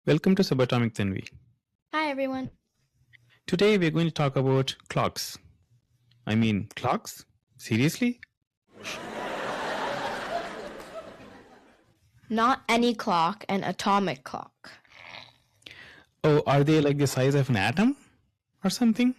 Welcome to Subatomic Tanvi. Hi, everyone. Today we're going to talk about clocks. I mean, clocks? Seriously? Not any clock, an atomic clock. Oh, are they like the size of an atom or something?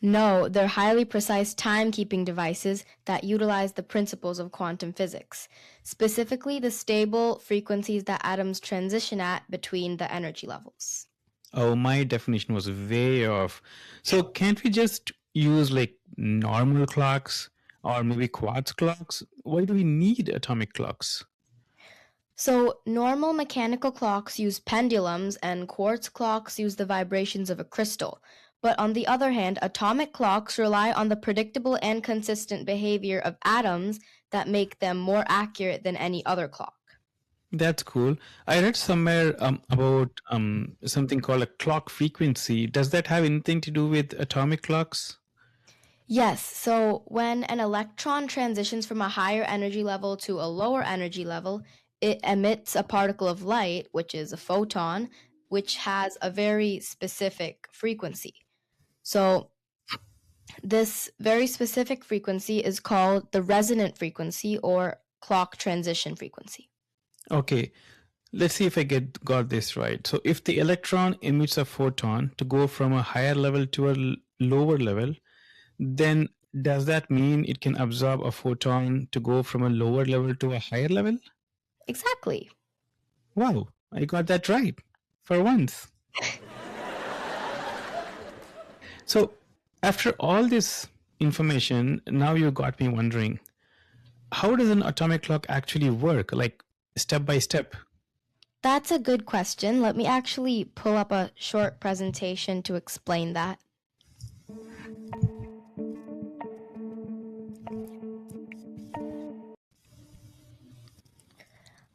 No, they're highly precise timekeeping devices that utilize the principles of quantum physics, specifically the stable frequencies that atoms transition at between the energy levels. Oh, my definition was way off. So can't we just use like normal clocks or maybe quartz clocks? Why do we need atomic clocks? So, normal mechanical clocks use pendulums, and quartz clocks use the vibrations of a crystal. But on the other hand, atomic clocks rely on the predictable and consistent behavior of atoms that make them more accurate than any other clock. That's cool. I read somewhere about something called a clock frequency. Does that have anything to do with atomic clocks? Yes, so when an electron transitions from a higher energy level to a lower energy level, it emits a particle of light, which is a photon, which has a very specific frequency. So this very specific frequency is called the resonant frequency or clock transition frequency. Okay, let's see if I got this right. So if the electron emits a photon to go from a higher level to a lower level, then does that mean it can absorb a photon to go from a lower level to a higher level? Exactly. Wow, I got that right for once. So after all this information, now you got me wondering, how does an atomic clock actually work, like step by step? That's a good question. Let me actually pull up a short presentation to explain that.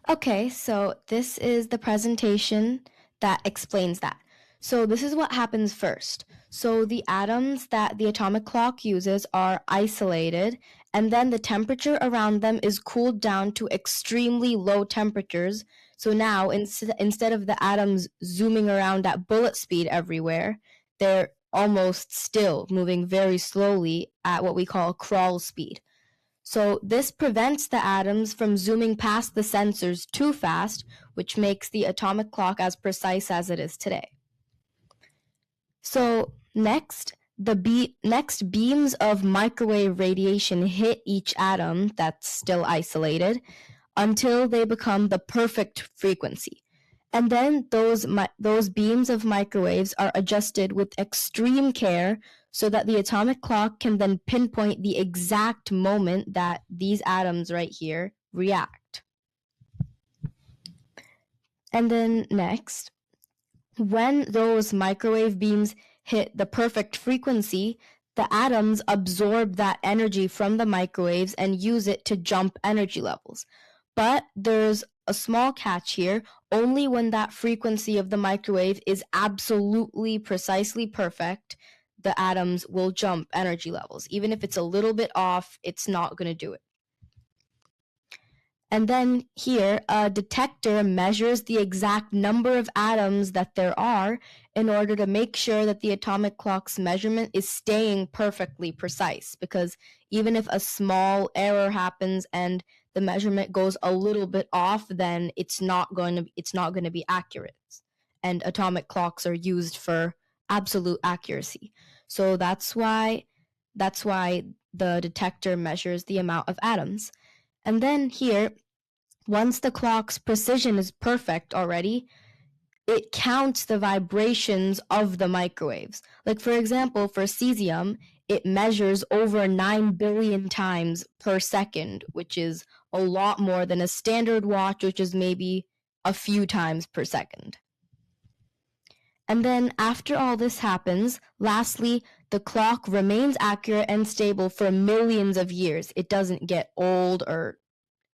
Okay, so this is the presentation that explains that. So this is what happens first. So the atoms that the atomic clock uses are isolated, and then the temperature around them is cooled down to extremely low temperatures. So now instead of the atoms zooming around at bullet speed everywhere, they're almost still moving very slowly at what we call crawl speed. So this prevents the atoms from zooming past the sensors too fast, which makes the atomic clock as precise as it is today. So next, next beams of microwave radiation hit each atom that's still isolated until they become the perfect frequency. And then those beams of microwaves are adjusted with extreme care so that the atomic clock can then pinpoint the exact moment that these atoms right here react. And then next, when those microwave beams hit the perfect frequency, the atoms absorb that energy from the microwaves and use it to jump energy levels. But there's a small catch here. Only when that frequency of the microwave is absolutely precisely perfect, the atoms will jump energy levels. Even if it's a little bit off, it's not going to do it. And then here, a detector measures the exact number of atoms that there are in order to make sure that the atomic clock's measurement is staying perfectly precise. Because even if a small error happens and the measurement goes a little bit off, then it's not going to be accurate. And atomic clocks are used for absolute accuracy. So that's why the detector measures the amount of atoms. And then here, once the clock's precision is perfect already, it counts the vibrations of the microwaves. Like for example, for cesium, it measures over 9 billion times per second, which is a lot more than a standard watch, which is maybe a few times per second. And then after all this happens, lastly, the clock remains accurate and stable for millions of years. It doesn't get old or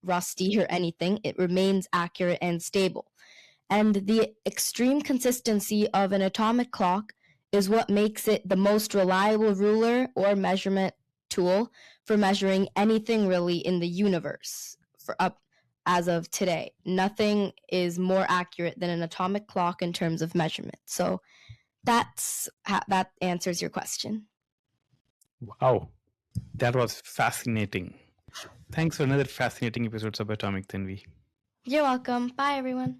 rusty or anything. It remains accurate and stable. And the extreme consistency of an atomic clock is what makes it the most reliable ruler or measurement tool for measuring anything really in the universe, as of today. Nothing is more accurate than an atomic clock in terms of measurement. So that answers your question. Wow, that was fascinating. Thanks for another fascinating episode of Subatomic Tanvi. You're welcome. Bye, everyone.